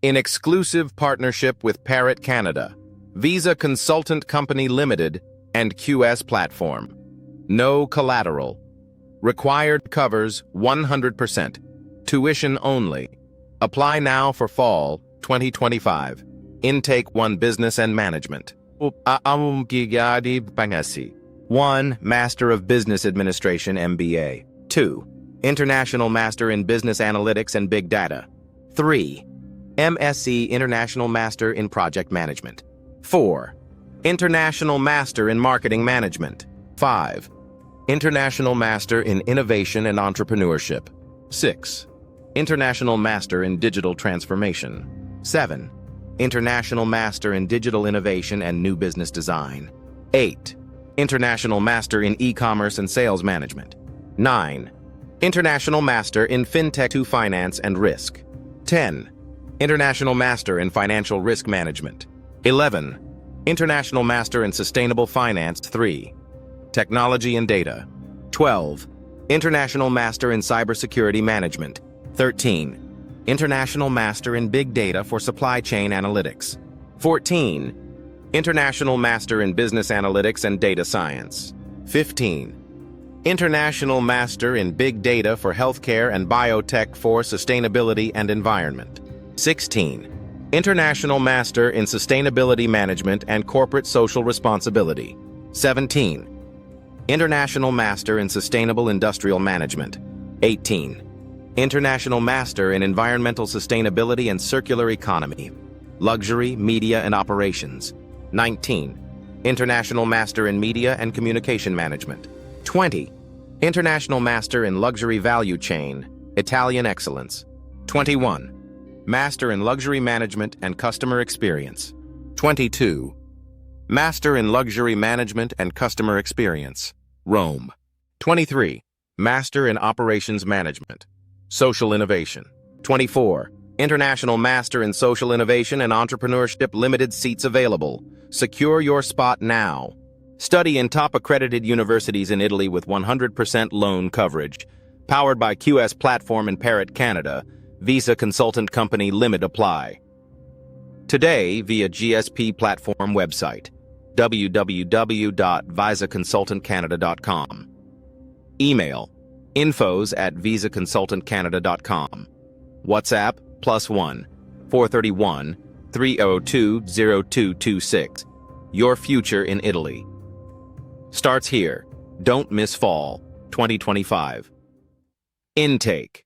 In exclusive partnership with Parrot Canada, Visa Consultant Company Limited, and QS Platform. No collateral. Required covers 100%. Tuition only. Apply now for fall 2025. Intake 1 Business and Management. 1. Master of Business Administration MBA. 2. International Master in Business Analytics and Big Data. 3. MSc International Master in Project Management. 4. International Master in Marketing Management. 5. International Master in Innovation and Entrepreneurship. 6. International Master in Digital Transformation. 7. International Master in Digital Innovation and New Business Design. 8. International Master in E-Commerce and Sales Management. 9. International Master in FinTech 2 Finance and Risk. 10. International Master in Financial Risk Management. 11. International Master in Sustainable Finance 3. Technology and Data. 12. International Master in Cybersecurity Management. 13. International Master in Big Data for Supply Chain Analytics. 14. International Master in Business Analytics and Data Science. 15. International Master in Big Data for Healthcare and Biotech for Sustainability and Environment. 16. International Master in Sustainability Management and Corporate Social Responsibility. 17. International Master in Sustainable Industrial Management. 18. International Master in Environmental Sustainability and Circular Economy, Luxury, Media, and Operations. 19. International Master in Media and Communication Management. 20. International Master in Luxury Value Chain, Italian Excellence. 21. Master in Luxury Management and Customer Experience. 22. Master in Luxury Management and Customer Experience, Rome. 23. Master in Operations Management, Social Innovation. 24. International Master in Social Innovation and Entrepreneurship. Limited seats available. Secure your spot now. Study in top accredited universities in Italy with 100% loan coverage. Powered by QS Platform and Parrot Canada. Visa Consultant Company Limited. Apply today via GSP Platform website www.visaconsultantcanada.com. Email infos@visaconsultantcanada.com. WhatsApp +1 431 302 0226. Your future in Italy starts here. Don't miss fall 2025. Intake.